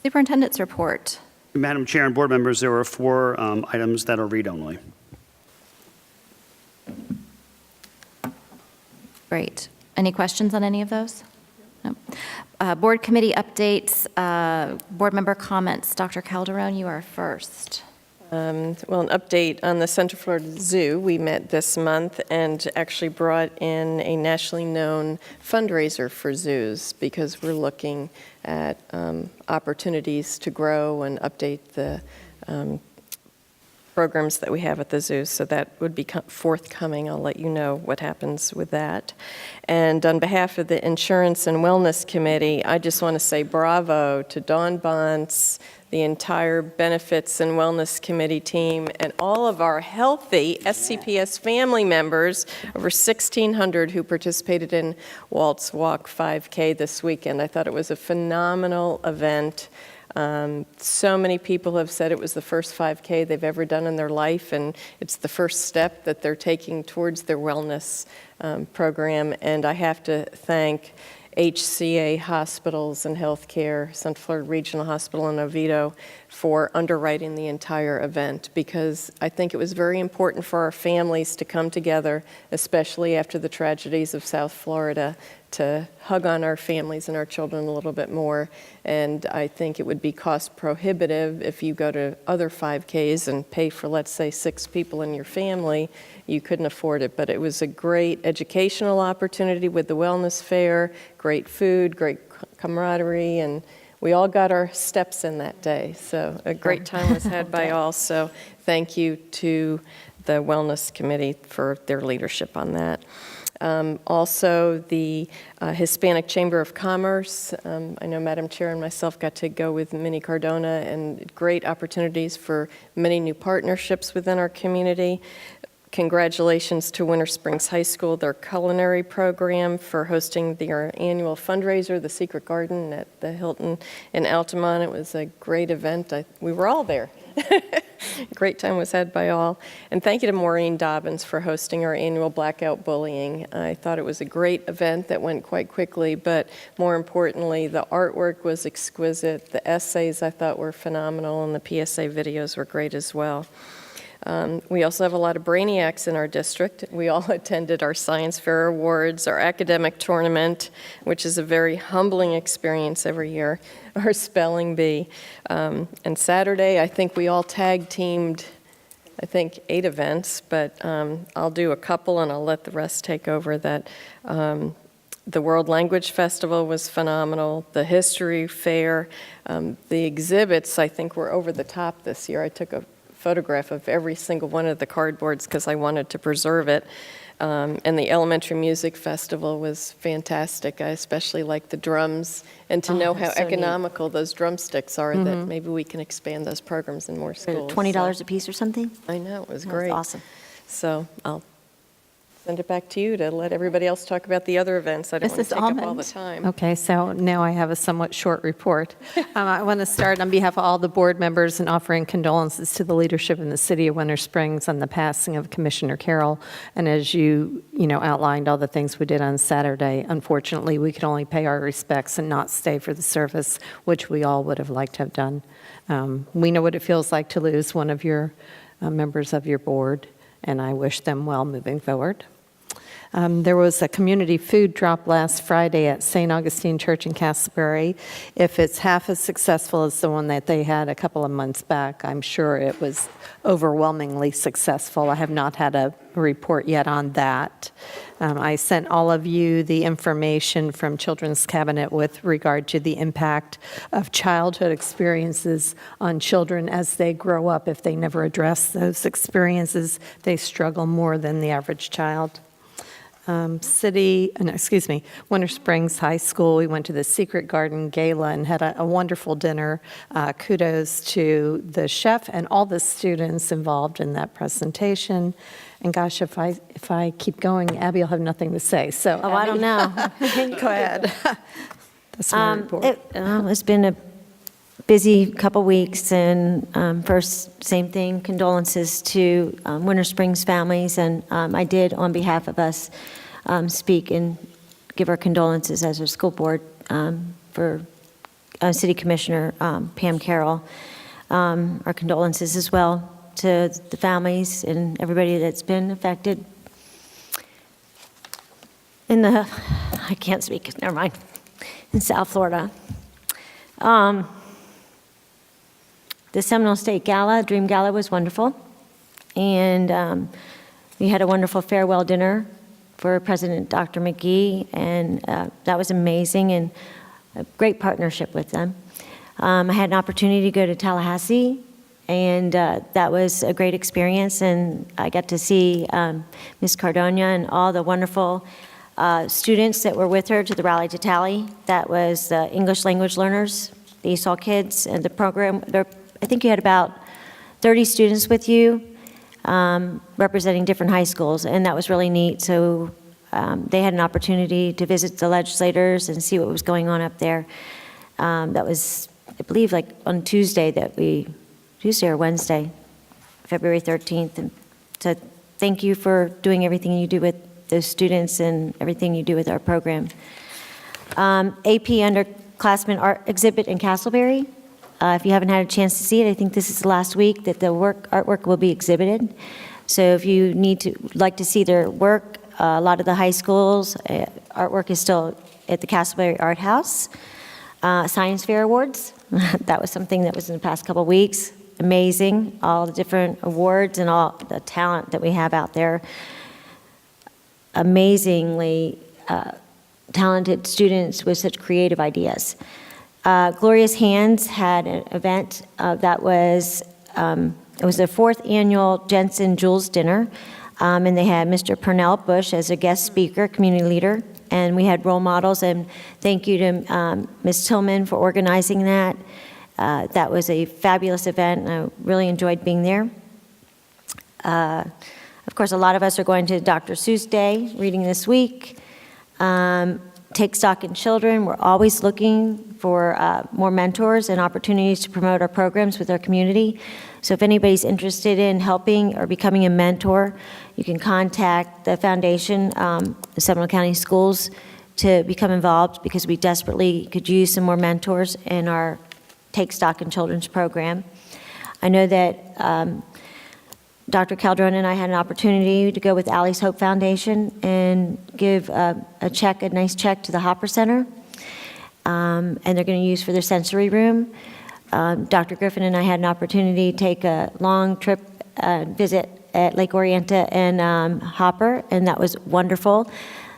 Superintendents Report. Madam Chair and board members, there were 4 items that are read-only. Great. Any questions on any of those? No. Board committee updates, board member comments. Dr. Calderon, you are first. Well, an update on the Central Florida Zoo. We met this month and actually brought in a nationally known fundraiser for zoos because we're looking at opportunities to grow and update the programs that we have at the zoo, so that would be forthcoming. I'll let you know what happens with that. And on behalf of the Insurance and Wellness Committee, I just want to say bravo to Dawn Bonts, the entire Benefits and Wellness Committee team, and all of our healthy SCPS family members, over 1,600 who participated in Walt's Walk 5K this weekend. I thought it was a phenomenal event. So many people have said it was the first 5K they've ever done in their life, and it's the first step that they're taking towards their wellness program. And I have to thank HCA Hospitals and Healthcare, Central Florida Regional Hospital in Oviedo, for underwriting the entire event, because I think it was very important for our families to come together, especially after the tragedies of South Florida, to hug on our families and our children a little bit more. And I think it would be cost prohibitive if you go to other 5Ks and pay for, let's say, 6 people in your family. You couldn't afford it. But it was a great educational opportunity with the wellness fair, great food, great camaraderie, and we all got our steps in that day. So a great time was had by all. So thank you to the Wellness Committee for their leadership on that. Also, the Hispanic Chamber of Commerce. I know Madam Chair and myself got to go with Minnie Cardona, and great opportunities for many new partnerships within our community. Congratulations to Winter Springs High School, their culinary program, for hosting their annual fundraiser, The Secret Garden, at the Hilton in Altamont. It was a great event. We were all there. Great time was had by all. And thank you to Maureen Dobbins for hosting our annual Blackout Bullying. I thought it was a great event that went quite quickly, but more importantly, the artwork was exquisite. The essays I thought were phenomenal, and the PSA videos were great as well. We also have a lot of brainiacs in our district. We all attended our Science Fair Awards, our academic tournament, which is a very humbling experience every year, our spelling bee. And Saturday, I think we all tag-teamed, 8 events, but I'll do a couple and I'll let the rest take over. That the World Language Festival was phenomenal. The History Fair, the exhibits, I think, were over the top this year. I took a photograph of every single one of the cardboards because I wanted to preserve it. And the Elementary Music Festival was fantastic. I especially like the drums, and to know how so neat. economical those drumsticks are, that maybe we can expand those programs in more schools. $20 a piece or something? I know, it was That's great. awesome. So I'll send it back to you to let everybody else talk about the other events. I don't want to take up all the time. Okay, so now I have a somewhat short report. I want to start on behalf of all the board members in offering condolences to the leadership in the city of Winter Springs on the passing of Commissioner Carroll. And as you outlined all the things we did on Saturday, unfortunately, we could only pay our respects and not stay for the service, which we all would have liked to have done. We know what it feels like to lose one of your members of your board, and I wish them well moving forward. There was a community food drop last Friday at St. Augustine Church in Castleberry. If it's half as successful as the one that they had a couple of months back, I'm sure it was overwhelmingly successful. I have not had a report yet on that. I sent all of you the information from Children's Cabinet with regard to the impact of childhood experiences on children as they grow up. If they never address those experiences, they struggle more than the average child. Winter Springs High School, we went to the Secret Garden Gala and had a wonderful dinner. Kudos to the chef and all the students involved in that presentation. And gosh, if I keep going, Abby will have nothing to say. So, Oh, I don't know. go ahead. That's my report. It's been a busy couple weeks, and first, same thing, condolences to Winter Springs families, and I did, on behalf of us, speak and give our condolences as a school board for City Commissioner Pam Carroll. Our condolences as well to the families and everybody that's been affected in I can't speak, never mind, in South Florida. The Seminole State Gala, Dream Gala, was wonderful. And we had a wonderful farewell dinner for President Dr. McGee, and that was amazing, and a great partnership with them. I had an opportunity to go to Tallahassee, and that was a great experience, and I got to see Ms. Cardona and all the wonderful students that were with her to the Rally to Tally. That was the English language learners, the ESOL kids, and the program. I think you had about 30 students with you representing different high schools, and that was really neat. So they had an opportunity to visit the legislators and see what was going on up there. That was, I believe, like on Tuesday or Wednesday, February 13th. And so thank you for doing everything you do with the students and everything you do with our program. AP Underclassmen Art Exhibit in Castleberry. If you haven't had a chance to see it, I think this is the last week that the artwork will be exhibited. So if you like to see their work, a lot of the high schools, artwork is still at the Castleberry Art House. Science Fair Awards, that was something that was in the past couple of weeks. Amazing, all the different awards and all the talent that we have out there. Amazingly talented students with such creative ideas. Glorious Hands had an event that was, it was their 4th annual Jensen Jules Dinner, and they had Mr. Purnell Bush as a guest speaker, community leader, and we had role models, and thank you to Ms. Tillman for organizing that. That was a fabulous event, and I really enjoyed being there. I Of course, a lot of us are going to Dr. Seuss Day, reading this week. Take Stock in Children. We're always looking for more mentors and opportunities to promote our programs with our community. So if anybody's interested in helping or becoming a mentor, you can contact the foundation, the Seminole County Schools, to become involved, because we desperately could use some more mentors in our Take Stock in Children's program. I know that Dr. Calderon and I had an opportunity to go with Allie's Hope Foundation and give a nice check to the Hopper Center, and they're going to use for their sensory room. Dr. Griffin and I had an opportunity to take a long trip visit at Lake Orienta and Hopper, and that was wonderful.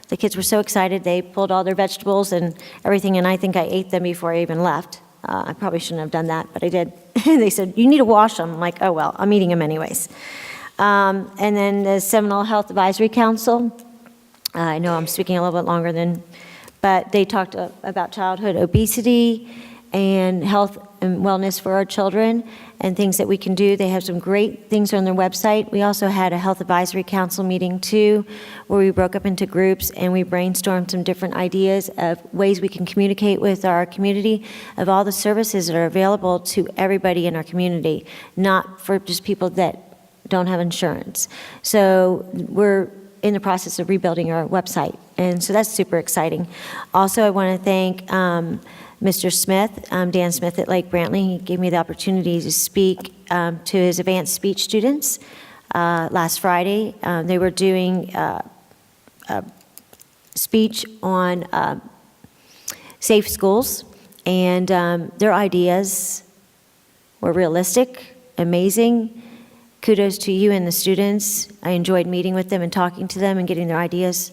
The kids were so excited. They pulled all their vegetables and everything, and I think I ate them before I even left. I probably shouldn't have done that, but I did. They said, "You need to wash them." I'm like, "Oh, well, I'm eating them anyways." And then the Seminole Health Advisory Council. I know I'm speaking a little bit longer than, but they talked about childhood obesity and health and wellness for our children and things that we can do. They have some great things on their website. We also had a Health Advisory Council meeting too, where we broke up into groups and we brainstormed some different ideas of ways we can communicate with our community, of all the services that are available to everybody in our community, not for just people that don't have insurance. So we're in the process of rebuilding our website, and so that's super exciting. Also, I want to thank Mr. Smith, Dan Smith at Lake Brantley. He gave me the opportunity to speak to his advanced speech students last Friday. They were doing a speech on safe schools, and their ideas were realistic, amazing. Kudos to you and the students. I enjoyed meeting with them and talking to them and getting their ideas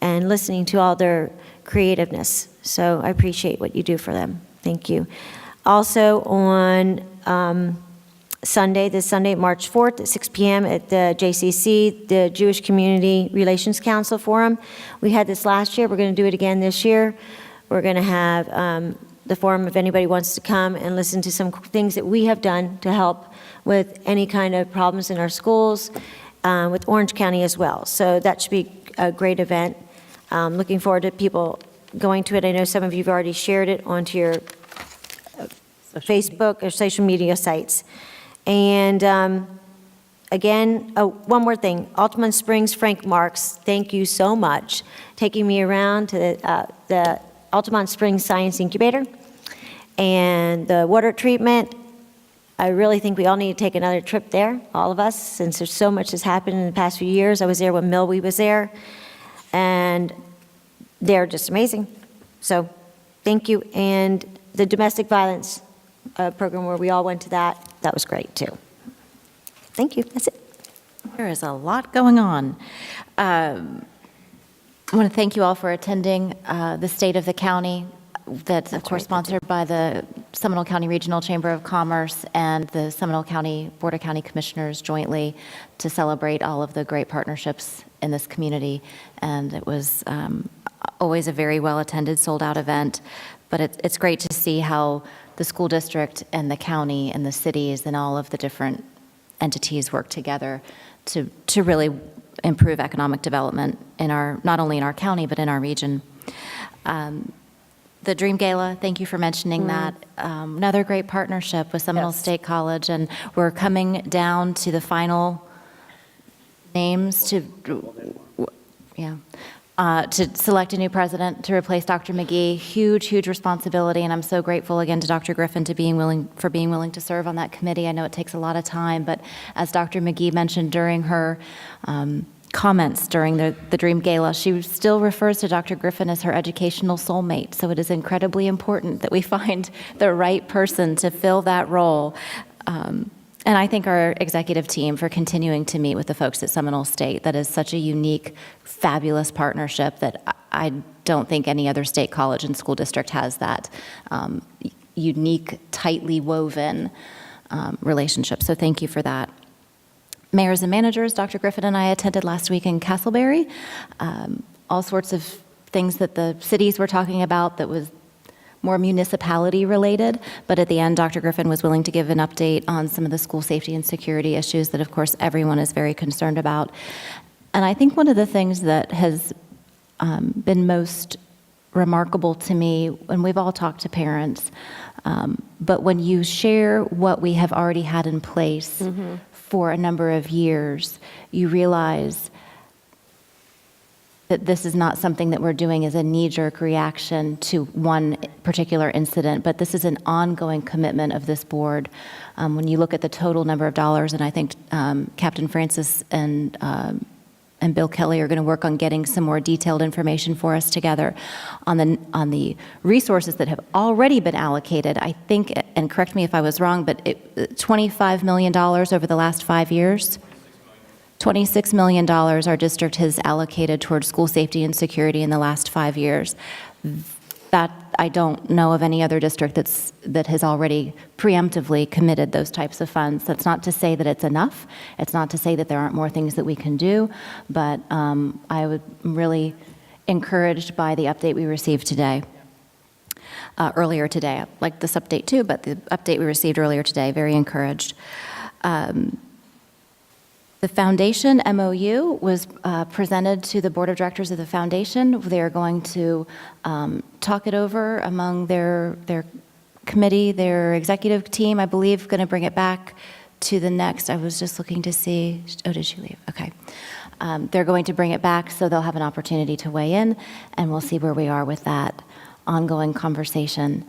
and listening to all their creativeness. So I appreciate what you do for them. Thank you. Also on this Sunday, March 4th at 6 p.m. at the JCC, the Jewish Community Relations Council Forum. We had this last year. We're going to do it again this year. We're going to have the forum if anybody wants to come and listen to some things that we have done to help with any kind of problems in our schools, with Orange County as well. So that should be a great event. Looking forward to people going to it. I know some of you have already shared it onto your Facebook or social media sites. And again, one more thing. Altamont Springs Frank Marks, thank you so much, taking me around to the Altamont Springs Science Incubator and the water treatment. I really think we all need to take another trip there, all of us, since there's so much that's happened in the past few years. I was there when Milwee was there, and they're just amazing. So thank you. And the domestic violence program where we all went to that was great too. Thank you. That's it. There is a lot going on. I want to thank you all for attending the State of the County. That's of course sponsored by the Seminole County Regional Chamber of Commerce and the Seminole County Board of County Commissioners jointly to celebrate all of the great partnerships in this community. And it was always a very well-attended, sold-out event. But it's great to see how the school district and the county and the cities and all of the different entities work together to really improve economic development in not only in our county, but in our region. The Dream Gala, thank you for mentioning that. Another great partnership with Seminole State College, and we're coming down to the final names to select a new president to replace Dr. McGee. Huge responsibility, and I'm so grateful again to Dr. Griffin for being willing to serve on that committee. I know it takes a lot of time, but as Dr. McGee mentioned during her comments during the Dream Gala, she still refers to Dr. Griffin as her educational soulmate. So it is incredibly important that we find the right person to fill that role. And I thank our executive team for continuing to meet with the folks at Seminole State. That is such a unique, fabulous partnership that I don't think any other state college and school district has that unique, tightly woven relationship. So thank you for that. Mayors and managers, Dr. Griffin and I attended last week in Castleberry. All sorts of things that the cities were talking about that was more municipality related, but at the end, Dr. Griffin was willing to give an update on some of the school safety and security issues that, of course, everyone is very concerned about. And I think one of the things that has been most remarkable to me, and we've all talked to parents, but when you share what we have already had in place for a number of years, you realize that this is not something that we're doing as a knee-jerk reaction to one particular incident, but this is an ongoing commitment of this board. When you look at the total number of dollars, and I think Captain Francis and Bill Kelly are going to work on getting some more detailed information for us together on the resources that have already been allocated. I think, and correct me if I was wrong, but $25 million over the last 5 years. $26 million our district has allocated towards school safety and security in the last 5 years. That I don't know of any other district that has already preemptively committed those types of funds. That's not to say that it's enough. It's not to say that there aren't more things that we can do, but I was really encouraged by the update we received today. Earlier today. I like this update too, but the update we received earlier today, very encouraged. The foundation MOU was presented to the board of directors of the foundation. They're going to talk it over among their committee, their executive team, I believe, going to bring it back to the next. I was just looking to see, oh, did she leave? Okay. They're going to bring it back so they'll have an opportunity to weigh in, and we'll see where we are with that ongoing conversation.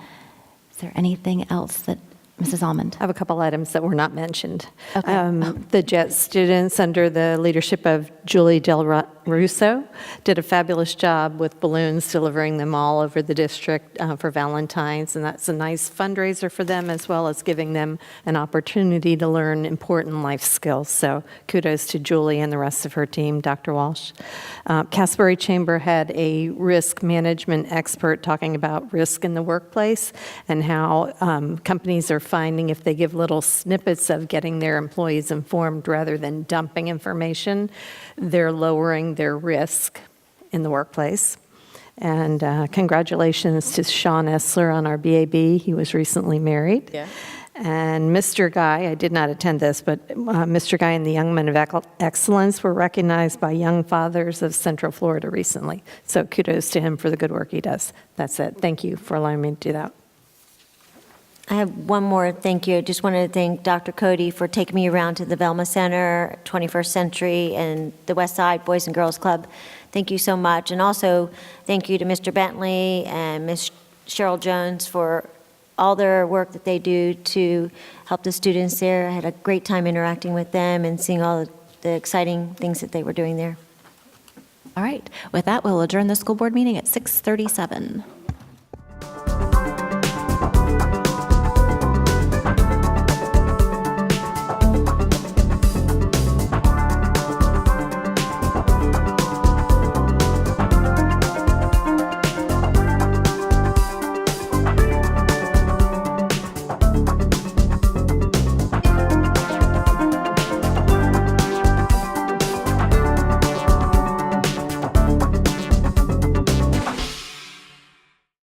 Is there anything else that Mrs. Almond? I have a couple items that were not mentioned. Okay. The JET students, under the leadership of Julie Del Russo, did a fabulous job with balloons, delivering them all over the district for Valentine's, and that's a nice fundraiser for them, as well as giving them an opportunity to learn important life skills. So kudos to Julie and the rest of her team, Dr. Walsh. Casbury Chamber had a risk management expert talking about risk in the workplace and how companies are finding, if they give little snippets of getting their employees informed rather than dumping information, they're lowering their risk in the workplace. And congratulations to Sean Essler on our BAB. He was recently married. Yeah. And Mr. Guy, I did not attend this, but Mr. Guy and the Young Men of Excellence were recognized by Young Fathers of Central Florida recently. So kudos to him for the good work he does. That's it. Thank you for allowing me to do that. I have one more thank you. I just wanted to thank Dr. Cody for taking me around to the Velma Center, 21st Century, and the West Side Boys and Girls Club. Thank you so much. And also thank you to Mr. Bentley and Ms. Cheryl Jones for all their work that they do to help the students there. I had a great time interacting with them and seeing all the exciting things that they were doing there. All right. With that, we'll adjourn the school board meeting at 6:37.